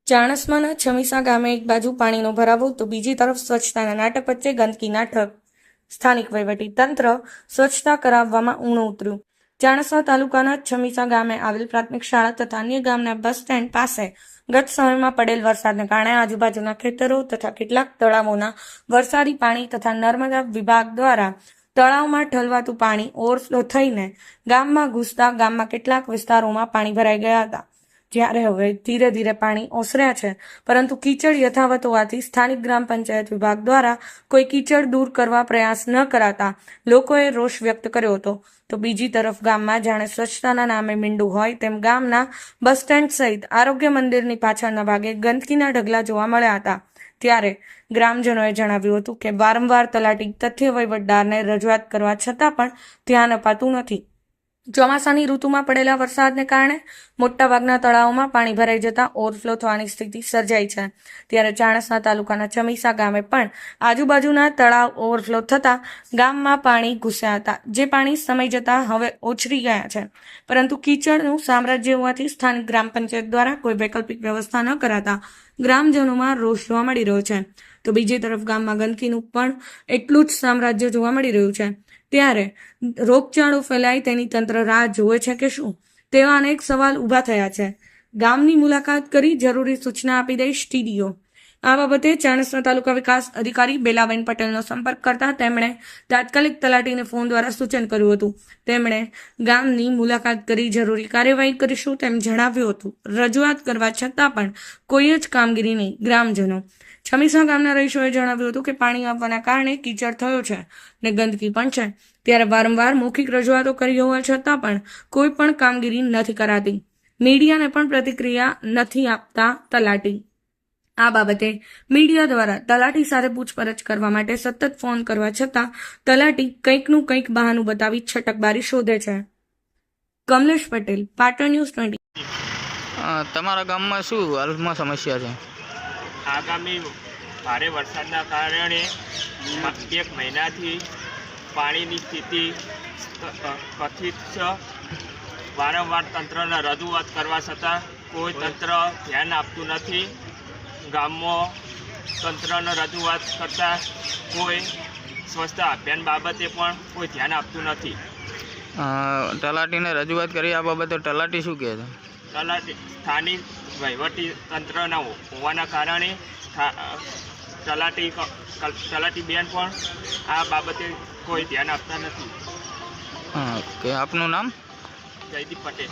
ચાણસ્માના છમીસા ગામે એક બાજુ પાણીનો ભરાવો તો બીજી તરફ સ્વચ્છતાના નાટક વચ્ચે ગંદકીના ઠગ. સ્થાનિક વહીવટી તંત્ર સ્વચ્છતા કરાવવામાં ઊણું ઉતર્યું. ચાણસ્મા તાલુકાના છમીસા ગામે આવેલ પ્રાથમિક શાળા તથા અન્ય ગામના બસ સ્ટેન્ડ પાસે ગત સમયમાં પડેલ વરસાદને કારણે આજુબાજુના ખેતરો તથા કેટલાક તળાવોના વરસાદી પાણી તથા નર્મદા વિભાગ દ્વારા તળાવમાં ઠલવાતું પાણી ઓવરફ્લો થઈને ગામમાં ઘૂસતા ગામમાં કેટલાક વિસ્તારોમાં પાણી ભરાઈ ગયા હતા. જ્યારે હવે ધીરે ધીરે પાણી ઓસર્યા છે, પરંતુ કીચડ યથાવત હોવાથી સ્થાનિક ગ્રામ પંચાયત વિભાગ દ્વારા કોઈ કીચડ દૂર કરવા પ્રયાસ ન કરાતા લોકોએ રોષ વ્યક્ત કર્યો હતો. તો બીજી તરફ ગામમાં જાણે સ્વચ્છતાના નામે મીંડું હોય તેમ ગામના બસ સ્ટેન્ડ સહિત આરોગ્ય મંદિરની પાછળના ભાગે ગંદકીના ઢગલા જોવા મળ્યા હતા. ત્યારે ગ્રામજનોએ જણાવ્યું હતું કે વારંવાર તલાટી તથ્ય વહીવટદારને રજૂઆત કરવા છતાં પણ ધ્યાન અપાતું નથી. ચોમાસાની ઋતુમાં પડેલા વરસાદને કારણે મોટાભાગના તળાવોમાં પાણી ભરાઈ જતા ઓવરફ્લો થવાની સ્થિતિ સર્જાઈ છે. ત્યારે ચાણસ્મા તાલુકાના છમીસા ગામે પણ આજુબાજુના તળાવ ઓવરફ્લો થતા ગામમાં પાણી ઘૂસ્યા હતા, જે પાણી સમય જતા હવે ઓછરી ગયા છે. પરંતુ કીચડનું સામ્રાજ્ય હોવાથી સ્થાનિક ગ્રામ પંચાયત દ્વારા કોઈ વૈકલ્પિક વ્યવસ્થા ન કરાતા ગ્રામજનોમાં રોષ જોવા મળી રહ્યો છે. તો બીજી તરફ ગામમાં ગંદકીનું પણ એટલું જ સામ્રાજ્ય જોવા મળી રહ્યું છે. ત્યારે રોગચાળો ફેલાય તેની તંત્ર રાહ જોવે છે કે શું, તેવા અનેક સવાલ ઊભા થયા છે. ગામની મુલાકાત કરી જરૂરી સૂચના આપી દઈશ ટીડીઓ. આ બાબતે ચાણસ્મા તાલુકા વિકાસ અધિકારી બેલાબેન પટેલનો સંપર્ક કરતા તેમણે તાત્કાલિક તલાટીને ફોન દ્વારા સૂચન કર્યું હતું. તેમણે ગામની મુલાકાત કરી જરૂરી કાર્યવાહી કરીશું તેમ જણાવ્યું હતું. રજૂઆત કરવા છતાં પણ કોઈ જ કામગીરી નહીં. ગ્રામજનો છમીસા ગામના રહીશોએ જણાવ્યું હતું કે પાણી આવવાના કારણે કીચડ થયો છે ને ગંદકી પણ છે. ત્યારે વારંવાર મૌખિક રજૂઆતો કરી હોવા છતાં પણ કોઈ પણ કામગીરી નથી કરાતી. મીડિયાને પણ પ્રતિક્રિયા નથી આપતા તલાટી. આ બાબતે મીડિયા દ્વારા તલાટી સાથે પૂછપરછ કરવા માટે સતત ફોન કરવા છતાં તલાટી કંઈકનું કંઈક બહાનું બતાવી છટકબારી શોધે છે. કમલેશ પટેલ, પાટણ ન્યૂઝ 20. તમારા ગામમાં શું હાલમાં સમસ્યા છે? આગામી ભારે વરસાદના કારણે 1 મહિનાથી પાણીની સ્થિતિ કથિત છે. વારંવાર તંત્રને રજૂઆત કરવા છતાં કોઈ તંત્ર ધ્યાન આપતું નથી. ગામમાં તંત્રને રજૂઆત કરતાં કોઈ સ્વચ્છતા અભિયાન બાબતે પણ કોઈ ધ્યાન આપતું નથી. તલાટીને રજૂઆત કરી આ બાબતે તલાટી શું કહે છે? તલાટી સ્થાનિક વહીવટી તંત્રના હોવાના કારણે તલાટી બેન પણ આ બાબતે કોઈ ધ્યાન આપતા નથી. કે આપનું નામ? જયદીપ પટેલ.